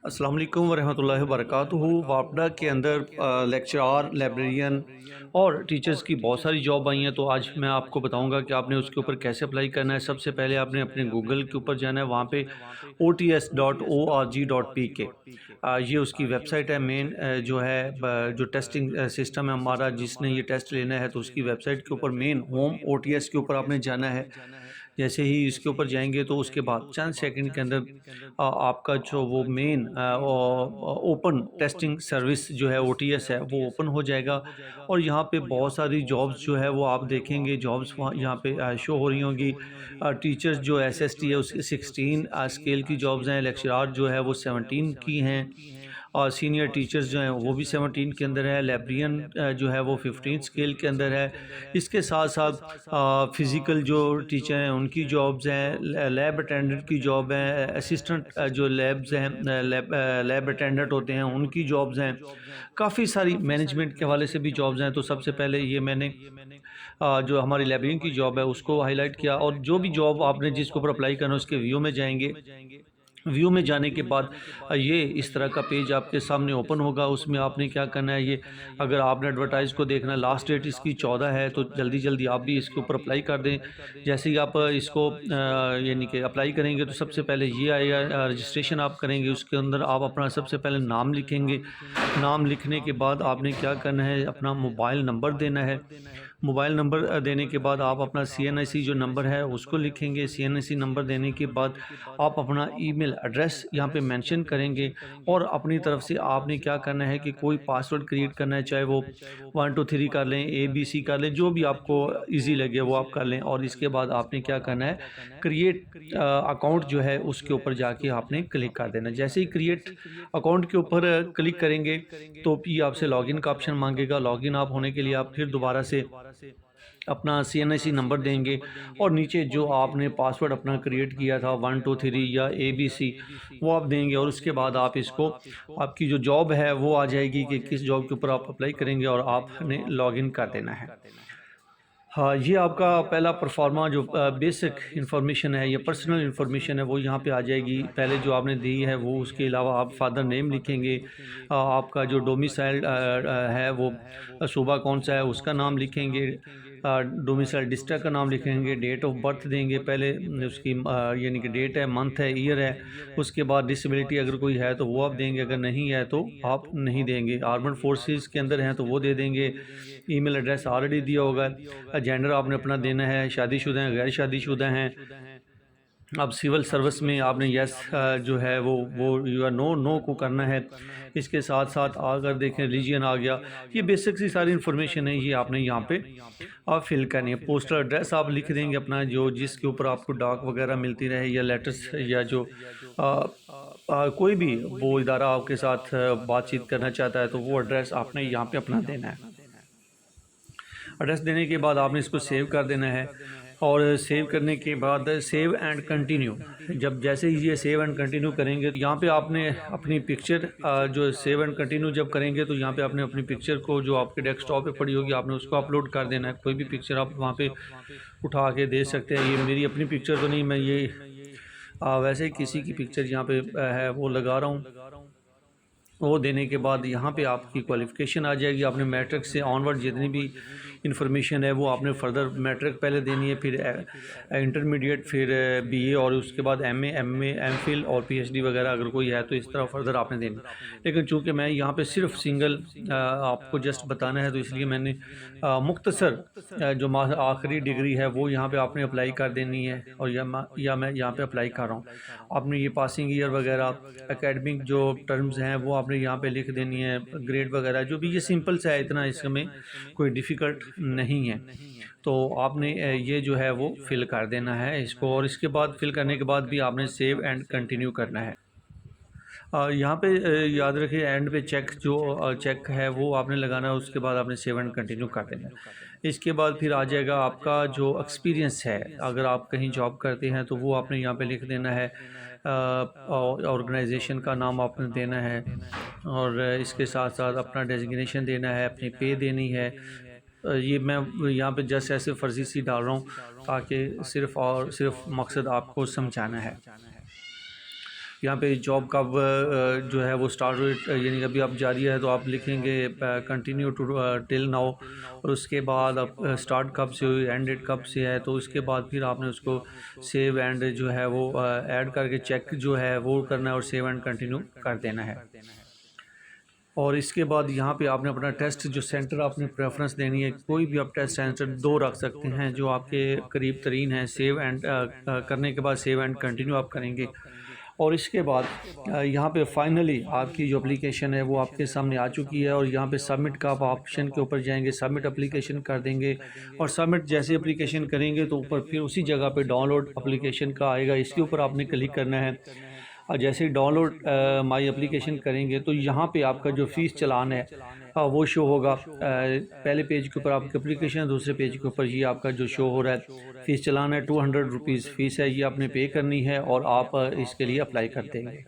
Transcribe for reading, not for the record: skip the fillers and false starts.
अस्सलाम वालेकुम वरहमतुल्लाहि वबरकातुहू। वापडा के अंदर लेक्चरार, लाइब्रेरियन और टीचर्स की बहुत सारी जॉब आई हैं। तो आज मैं आपको बताऊंगा कि आपने उसके ऊपर कैसे अप्लाई करना है। सबसे पहले आपने अपने गूगल के ऊपर जाना है, वहाँ पे ots.org.pk ये उसकी वेबसाइट है। मेन जो है जो टेस्टिंग सिस्टम है हमारा, जिसने ये टेस्ट लेना है तो उसकी वेबसाइट के ऊपर मेन होम ओटीएस के ऊपर आपने जाना है। जैसे ही इसके ऊपर जाएंगे तो उसके बाद चंद सेकंड के अंदर आपका जो वो मेन ओपन टेस्टिंग सर्विस जो है ओटीएस है वो ओपन हो जाएगा। और यहाँ पे बहुत सारी जॉब्स जो है वो आप देखेंगे, जॉब्स वहाँ यहाँ पे शो हो रही होंगी। टीचर्स जो एसएसटी है उसकी 16 स्केल की जॉब्स हैं। लेक्चरार जो है वो 17 की हैं। और सीनियर टीचर्स जो हैं वो भी 17 के अंदर है। लाइब्रेरियन जो है वो 15 स्केल के अंदर है। इसके साथ साथ फ़िज़िकल जो टीचर हैं उनकी जॉब्स हैं। लैब अटेंडेंट की जॉब है। असिस्टेंट जो लैब्स हैं, लैब अटेंडेंट होते हैं, उनकी जॉब्स हैं। काफ़ी सारी मैनेजमेंट के हवाले से भी जॉब्स हैं। तो सबसे पहले ये मैंने जो हमारी लाइब्रेरियन की जॉब है उसको हाईलाइट किया। और जो भी जॉब आपने जिसके ऊपर अप्लाई करना है उसके व्यू में जाएंगे। व्यू में जाने के बाद ये इस तरह का पेज आपके सामने ओपन होगा। उसमें आपने क्या करना है, ये अगर आपने एडवर्टाइज को देखना है, लास्ट डेट इसकी 14 है, तो जल्दी जल्दी आप भी इसके ऊपर अप्लाई कर दें। जैसे ही आप इसको यानी कि अप्लाई करेंगे तो सबसे पहले ये आएगा, रजिस्ट्रेशन आप करेंगे। उसके अंदर आप अपना सबसे पहले नाम लिखेंगे। नाम लिखने के बाद आपने क्या करना है, अपना मोबाइल नंबर देना है। मोबाइल नंबर देने के बाद आप अपना सीएनआईसी जो नंबर है उसको लिखेंगे। सीएनआईसी नंबर देने के बाद आप अपना ईमेल एड्रेस यहाँ पे मेंशन करेंगे। और अपनी तरफ से आपने क्या करना है कि कोई पासवर्ड क्रिएट करना है, चाहे वो 1 2 3 कर लें, ABC कर लें, जो भी आपको इजी लगे वो आप कर लें। और इसके बाद आपने क्या करना है, क्रिएट अकाउंट जो है उसके ऊपर जाके आपने क्लिक कर देना। जैसे ही क्रिएट अकाउंट के ऊपर क्लिक करेंगे तो ये आपसे लॉगिन का ऑप्शन मांगेगा। लॉगिन आप होने के लिए आप फिर दोबारा से अपना सीएनआईसी नंबर देंगे। और नीचे जो आपने पासवर्ड अपना क्रिएट किया था 1 2 3 या ABC, वो आप देंगे। और उसके बाद आप इसको, आपकी जो जॉब है वो आ जाएगी कि किस जॉब के ऊपर आप अप्लाई करेंगे, और आपने लॉगिन कर देना है। हाँ, ये आपका पहला परफॉर्मा जो बेसिक इन्फॉर्मेशन है या पर्सनल इन्फॉर्मेशन है वो यहाँ पे आ जाएगी। पहले जो आपने दी है वो, उसके अलावा आप फादर नेम लिखेंगे। आपका जो डोमिसाइल है वो सूबा कौन सा है उसका नाम लिखेंगे। डोमिसाइल डिस्ट्रिक्ट का नाम लिखेंगे। डेट ऑफ बर्थ देंगे पहले उसकी, यानी कि डेट है, मंथ है, ईयर है। उसके बाद डिसेबिलिटी अगर कोई है तो वो आप देंगे, अगर नहीं है तो आप नहीं देंगे। आर्मड फोर्सेस के अंदर हैं तो वो दे देंगे। ईमेल एड्रेस ऑलरेडी दिया होगा। जेंडर आपने अपना देना है, शादीशुदा हैं, गैर शादीशुदा हैं। अब सिविल सर्विस में आपने यस जो है वो यू आर नो नो को करना है। इसके साथ साथ अगर देखें रिलीजन आ गया। ये बेसिक सी सारी इन्फॉर्मेशन है, ये आपने यहाँ पे आप फिल करनी है। पोस्टल एड्रेस आप लिख देंगे अपना, जो जिसके ऊपर आपको डाक वगैरह मिलती रहे, या लेटर्स, या जो कोई भी वो इदारा आपके साथ बातचीत करना चाहता है तो वो एड्रेस आपने यहाँ पे अपना देना है। एड्रेस देने के बाद आपने इसको सेव कर देना है। और सेव करने के बाद सेव एंड कंटिन्यू, जब जैसे ही ये सेव एंड कंटिन्यू करेंगे तो यहाँ पे आपने अपनी पिक्चर, जो सेव एंड कंटिन्यू जब करेंगे तो यहाँ पे आपने अपनी पिक्चर को, जो आपके डेस्कटॉप पे पड़ी होगी, आपने उसको अपलोड कर देना है। कोई भी पिक्चर आप वहाँ पे उठा के दे सकते हैं। ये मेरी अपनी पिक्चर तो नहीं, मैं ये वैसे ही किसी की पिक्चर यहाँ पे है वो लगा रहा हूँ। वो देने के बाद यहाँ पे आपकी क्वालिफ़िकेशन आ जाएगी। आपने मैट्रिक से ऑनवर्ड जितनी भी इंफॉर्मेशन है वो आपने फ़र्दर मैट्रिक पहले देनी है, फिर इंटरमीडिएट, फिर बीए, और उसके बाद एमए, एमए, एमफिल और पीएचडी वगैरह अगर कोई है तो इस तरह फ़र्दर आपने देनी। लेकिन चूँकि मैं यहाँ पे सिर्फ सिंगल आपको जस्ट बताना है तो इसलिए मैंने मुख्तसर जो आखिरी डिग्री है वो यहाँ पे आपने अप्लाई कर देनी है। और या मैं यहाँ पे अप्लाई कर रहा हूँ। आपने ये पासिंग ईयर वगैरह, एकेडमिक जो टर्म्स हैं वो आपने यहाँ पे लिख देनी है, ग्रेड वगैरह जो भी। ये सिंपल सा है, इतना इसमें कोई डिफ़िकल्ट नहीं है। तो आपने ये जो है वो फिल कर देना है इसको। और इसके बाद फिल करने के बाद भी आपने सेव एंड कंटिन्यू करना है। यहाँ पे याद रखिए, एंड पे चेक जो चेक है वो आपने लगाना है। उसके बाद आपने सेव एंड कंटिन्यू कर देना है। इसके बाद फिर आ जाएगा आपका जो एक्सपीरियंस है। अगर आप कहीं जॉब करते हैं तो वो आपने यहाँ पे लिख देना है। ऑर्गेनाइजेशन का नाम आपने देना है। और इसके साथ साथ अपना डेजिग्नेशन देना है, अपनी पे देनी है। ये मैं यहाँ पे जस्ट ऐसे फर्जी सी डाल रहा हूँ ताकि सिर्फ़ और सिर्फ मकसद आपको समझाना है। यहाँ पे जॉब कब जो है वो स्टार्ट हुई, यानी अभी आप जारी है तो आप लिखेंगे कंटिन्यू टू टिल नाउ, और उसके बाद आप स्टार्ट कब से हुई, एंड डेट कब से है, तो उसके बाद फिर आपने उसको सेव एंड जो है वो ऐड करके चेक जो है वो करना है और सेव एंड कंटिन्यू कर देना है। और इसके बाद यहाँ पे आपने अपना टेस्ट जो सेंटर आपने प्रेफरेंस देनी है, कोई भी आप टेस्ट सेंटर 2 रख सकते हैं जो आपके करीब तरीन है। सेव एंड करने के बाद सेव एंड कंटिन्यू आप करेंगे, और इसके बाद यहाँ पे फाइनली आपकी जो एप्लीकेशन है वो आपके सामने आ चुकी है, और यहाँ पे सबमिट का आप ऑप्शन के ऊपर जाएंगे, सबमिट एप्लीकेशन कर देंगे, और सबमिट जैसे एप्लीकेशन करेंगे तो ऊपर फिर उसी जगह पे डाउनलोड एप्लीकेशन का आएगा, इसके ऊपर आपने क्लिक करना है। और जैसे ही डाउनलोड माई एप्लीकेशन करेंगे तो यहाँ पे आपका जो फ़ीस चालान है वो शो होगा। पहले पेज के ऊपर आपकी एप्लीकेशन है, दूसरे पेज के ऊपर ये आपका जो शो हो रहा है फ़ीस चालान है, 200 रुपीज़ फ़ीस है, ये आपने पे करनी है और आप इसके लिए अप्लाई कर देंगे।